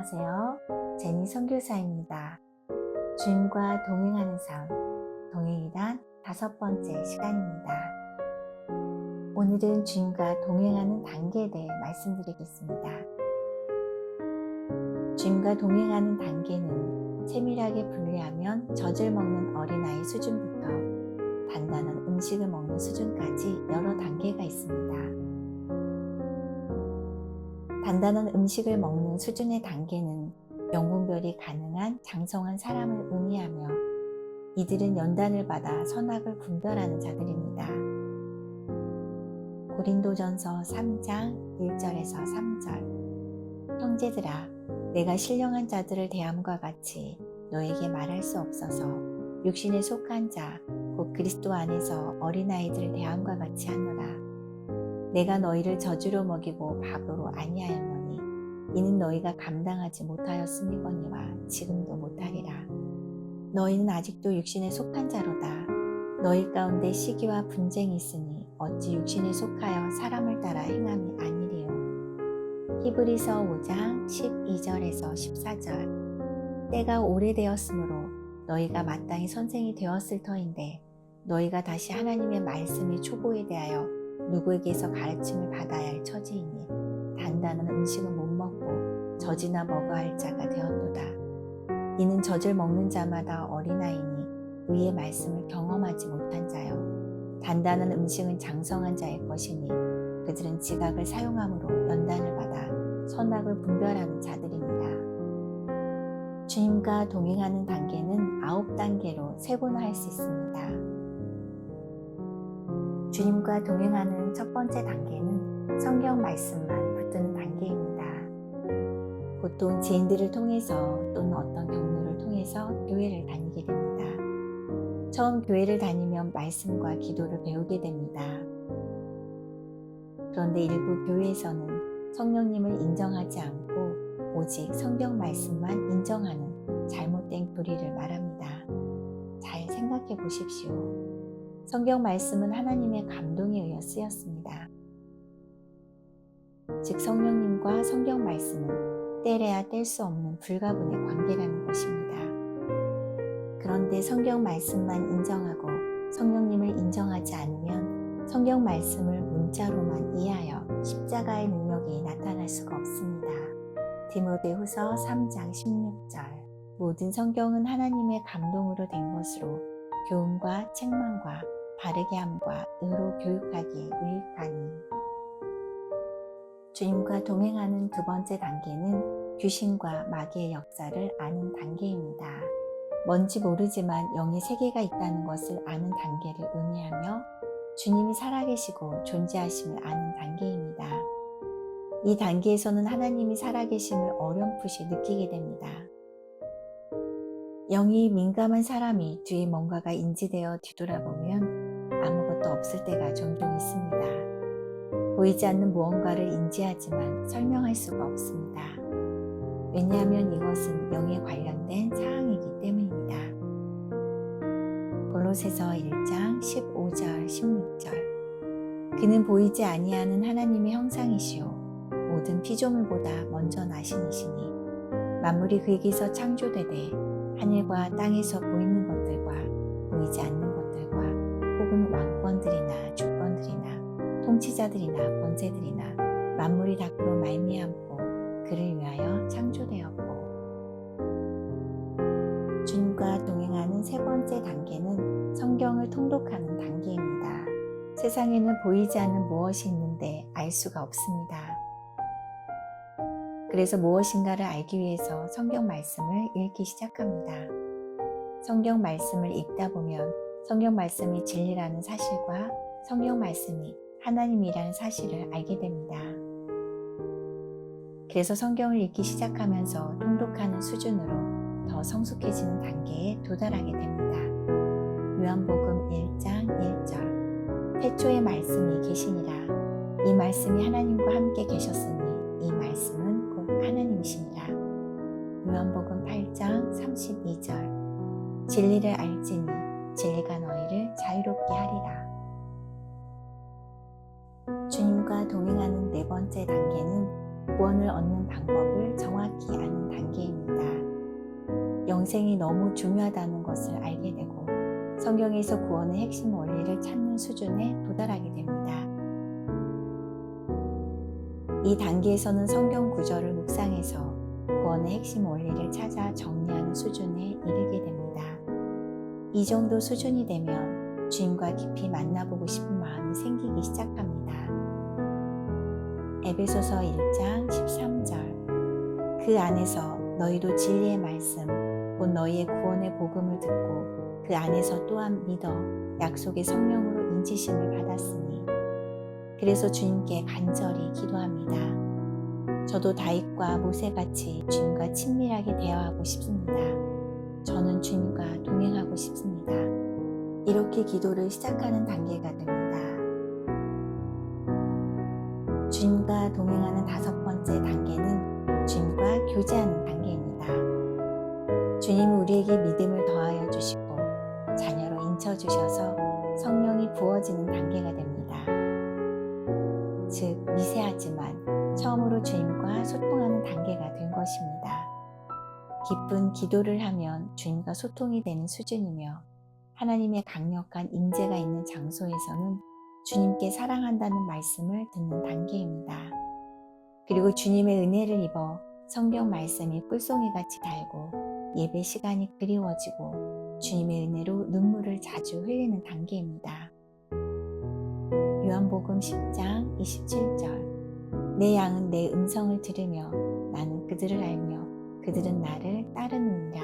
안녕하세요. 제니 선교사입니다. 주님과 동행하는 삶, 동행이란 5번째 시간입니다. 오늘은 주님과 동행하는 단계에 대해 말씀드리겠습니다. 주님과 동행하는 단계는 세밀하게 분류하면 젖을 먹는 어린아이 수준부터 단단한 음식을 먹는 수준까지 여러 단계가 있습니다. 단단한 음식을 먹는 수준의 단계는 영분별이 가능한 장성한 사람을 의미하며 이들은 연단을 받아 선악을 분별하는 자들입니다. 고린도전서 3장 1절에서 3절 형제들아, 내가 신령한 자들을 대함과 같이 너에게 말할 수 없어서 육신에 속한 자, 곧 그리스도 안에서 어린아이들을 대함과 같이 하노라. 내가 너희를 저주로 먹이고 밥으로 아니하였노니 이는 너희가 감당하지 못하였음이거니와 지금도 못하리라. 너희는 아직도 육신에 속한 자로다. 너희 가운데 시기와 분쟁이 있으니 어찌 육신에 속하여 사람을 따라 행함이 아니리요. 히브리서 5장 12절에서 14절 때가 오래되었으므로 너희가 마땅히 선생이 되었을 터인데 너희가 다시 하나님의 말씀의 초보에 대하여 누구에게서 가르침을 받아야 할 처지이니 단단한 음식은 못 먹고 젖이나 먹어야 할 자가 되었도다. 이는 젖을 먹는 자마다 어린아이니 의의 말씀을 경험하지 못한 자요. 단단한 음식은 장성한 자의 것이니 그들은 지각을 사용함으로 연단을 받아 선악을 분별하는 자들입니다. 주님과 동행하는 단계는 9단계로 세분화할 수 있습니다. 주님과 동행하는 첫 번째 단계는 성경 말씀만 붙드는 단계입니다. 보통 지인들을 통해서 또는 어떤 경로를 통해서 교회를 다니게 됩니다. 처음 교회를 다니면 말씀과 기도를 배우게 됩니다. 그런데 일부 교회에서는 성령님을 인정하지 않고 오직 성경 말씀만 인정하는 잘못된 교리를 말합니다. 잘 생각해 보십시오. 성경 말씀은 하나님의 감동에 의해 쓰였습니다. 즉 성령님과 성경 말씀은 떼래야 뗄 수 없는 불가분의 관계라는 것입니다. 그런데 성경 말씀만 인정하고 성령님을 인정하지 않으면 성경 말씀을 문자로만 이해하여 십자가의 능력이 나타날 수가 없습니다. 디모데후서 3장 16절 모든 성경은 하나님의 감동으로 된 것으로 교훈과 책망과 바르게 함과 의로 교육하기에 유익하니. 주님과 동행하는 두 번째 단계는 귀신과 마귀의 역사를 아는 단계입니다. 뭔지 모르지만 영의 세계가 있다는 것을 아는 단계를 의미하며 주님이 살아계시고 존재하심을 아는 단계입니다. 이 단계에서는 하나님이 살아계심을 어렴풋이 느끼게 됩니다. 영이 민감한 사람이 뒤에 뭔가가 인지되어 뒤돌아보면 아무것도 없을 때가 종종 있습니다. 보이지 않는 무언가를 인지하지만 설명할 수가 없습니다. 왜냐하면 이것은 영에 관련된 사항이기 때문입니다. 골로새서 1장 15절 16절 그는 보이지 아니하는 하나님의 형상이시오 모든 피조물보다 먼저 나신 이시니 만물이 그에게서 창조되되 하늘과 땅에서 보이는 것들과 보이지 않는 것들과 혹은 왕권들이나 주권들이나 통치자들이나 권세들이나 만물이 다 그로 말미암고 그를 위하여 창조되었고. 주님과 동행하는 세 번째 단계는 성경을 통독하는 단계입니다. 세상에는 보이지 않는 무엇이 있는데 알 수가 없습니다. 그래서 무엇인가를 알기 위해서 성경 말씀을 읽기 시작합니다. 성경 말씀을 읽다 보면 성경 말씀이 진리라는 사실과 성경 말씀이 하나님이라는 사실을 알게 됩니다. 그래서 성경을 읽기 시작하면서 통독하는 수준으로 더 성숙해지는 단계에 도달하게 됩니다. 요한복음 1장 1절 태초에 말씀이 계시니라. 이 말씀이 하나님과 함께 계셨으니 이 말씀은 하나님이시니라. 요한복음 8장 32절 진리를 알지니 진리가 너희를 자유롭게 하리라. 주님과 동행하는 네 번째 단계는 구원을 얻는 방법을 정확히 아는 단계입니다. 영생이 너무 중요하다는 것을 알게 되고 성경에서 구원의 핵심 원리를 찾는 수준에 도달하게 됩니다. 이 단계에서는 성경 구절을 묵상해서 구원의 핵심 원리를 찾아 정리하는 수준에 이르게 됩니다. 이 정도 수준이 되면 주님과 깊이 만나보고 싶은 마음이 생기기 시작합니다. 에베소서 1장 13절 그 안에서 너희도 진리의 말씀 곧 너희의 구원의 복음을 듣고 그 안에서 또한 믿어 약속의 성령으로 인치심을 받았으니 그래서 주님께 간절히 기도합니다. 저도 다윗과 모세같이 주님과 친밀하게 대화하고 싶습니다. 저는 주님과 동행하고 싶습니다. 이렇게 기도를 시작하는 단계가 됩니다. 주님과 동행하는 5번째 단계는 주님과 교제하는 단계입니다. 주님은 우리에게 믿음을 더하여 주시고 자녀로 인쳐주셔서 성령이 부어지는 단계가 됩니다. 즉 미세하지만 처음으로 주님과 소통하는 단계가 된 것입니다. 기쁜 기도를 하면 주님과 소통이 되는 수준이며 하나님의 강력한 임재가 있는 장소에서는 주님께 사랑한다는 말씀을 듣는 단계입니다. 그리고 주님의 은혜를 입어 성경 말씀이 꿀송이같이 달고 예배 시간이 그리워지고 주님의 은혜로 눈물을 자주 흘리는 단계입니다. 요한복음 10장 27절 내 양은 내 음성을 들으며 나는 그들을 알며 그들은 나를 따르느니라.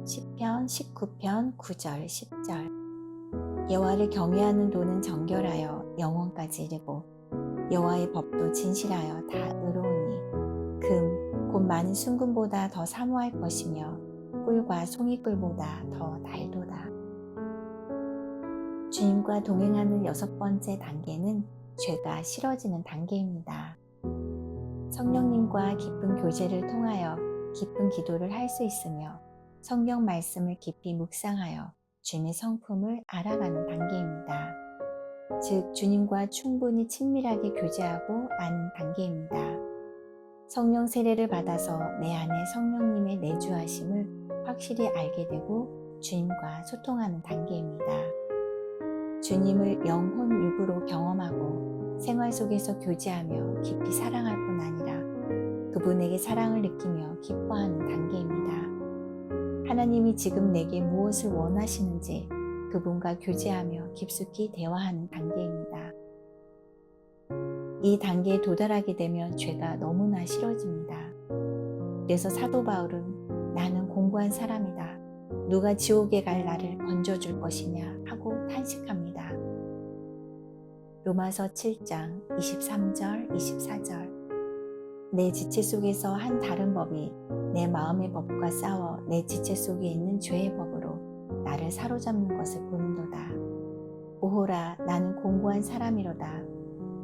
시편 19편 9절 10절 여호와를 경외하는 도는 정결하여 영원까지 이르고 여호와의 법도 진실하여 다 의로우니 금 곧 많은 순금보다 더 사모할 것이며 꿀과 송이꿀보다 더 달도다. 주님과 동행하는 6번째 단계는 죄가 싫어지는 단계입니다. 성령님과 깊은 교제를 통하여 깊은 기도를 할 수 있으며 성경 말씀을 깊이 묵상하여 주님의 성품을 알아가는 단계입니다. 즉 주님과 충분히 친밀하게 교제하고 아는 단계입니다. 성령 세례를 받아서 내 안에 성령님의 내주하심을 확실히 알게 되고 주님과 소통하는 단계입니다. 주님을 영혼 육으로 경험하고 생활 속에서 교제하며 깊이 사랑할 뿐 아니라 그분에게 사랑을 느끼며 기뻐하는 단계입니다. 하나님이 지금 내게 무엇을 원하시는지 그분과 교제하며 깊숙이 대화하는 단계입니다. 이 단계에 도달하게 되면 죄가 너무나 싫어집니다. 그래서 사도 바울은 나는 공고한 사람이다. 누가 지옥에 갈 나를 건져줄 것이냐 하고 탄식합니다. 로마서 7장 23절 24절 내 지체 속에서 한 다른 법이 내 마음의 법과 싸워 내 지체 속에 있는 죄의 법으로 나를 사로잡는 것을 보는도다. 오호라 나는 공고한 사람이로다.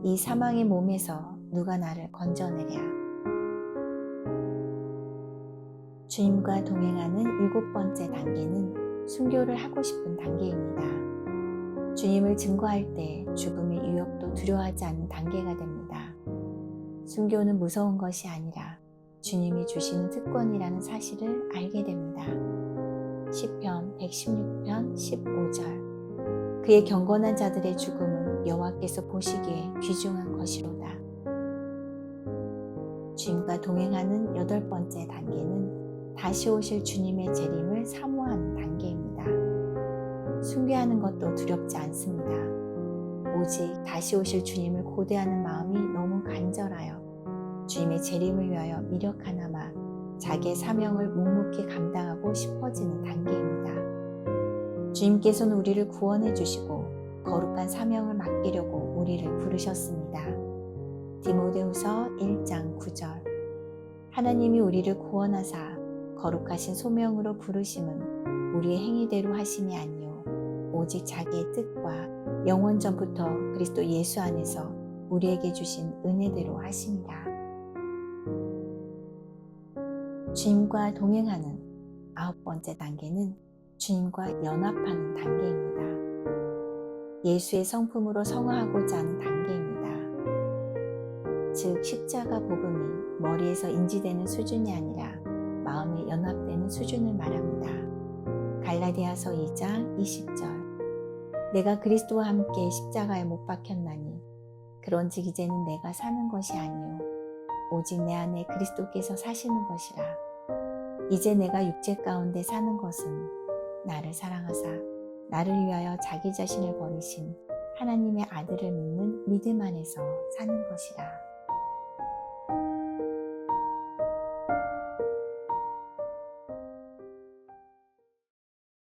이 사망의 몸에서 누가 나를 건져내랴. 주님과 동행하는 7번째 단계는 순교를 하고 싶은 단계입니다. 주님을 증거할 때 죽음의 유혹도 두려워하지 않는 단계가 됩니다. 순교는 무서운 것이 아니라 주님이 주시는 특권이라는 사실을 알게 됩니다. 시편 116편 15절 그의 경건한 자들의 죽음은 여호와께서 보시기에 귀중한 것이로다. 주님과 동행하는 8번째 단계는 다시 오실 주님의 재림을 사모하는 단계입니다. 순교하는 것도 두렵지 않습니다. 오직 다시 오실 주님을 고대하는 마음이 너무 간절하여 주님의 재림을 위하여 미력 하나마 자기의 사명을 묵묵히 감당하고 싶어지는 단계입니다. 주님께서는 우리를 구원해 주시고 거룩한 사명을 맡기려고 우리를 부르셨습니다. 디모데후서 1장 9절 하나님이 우리를 구원하사 거룩하신 소명으로 부르심은 우리의 행위대로 하심이 아니요 오직 자기의 뜻과 영원 전부터 그리스도 예수 안에서 우리에게 주신 은혜대로 하심이라. 주님과 동행하는 9번째 단계는 주님과 연합하는 단계입니다. 예수의 성품으로 성화하고자 하는 단계입니다. 즉 십자가 복음이 머리에서 인지되는 수준이 아니라 마음에 연합되는 수준을 말합니다. 갈라디아서 2장 20절. 내가 그리스도와 함께 십자가에 못 박혔나니 그런즉 이제는 내가 사는 것이 아니요 오직 내 안에 그리스도께서 사시는 것이라. 이제 내가 육체 가운데 사는 것은 나를 사랑하사 나를 위하여 자기 자신을 버리신 하나님의 아들을 믿는 믿음 안에서 사는 것이라.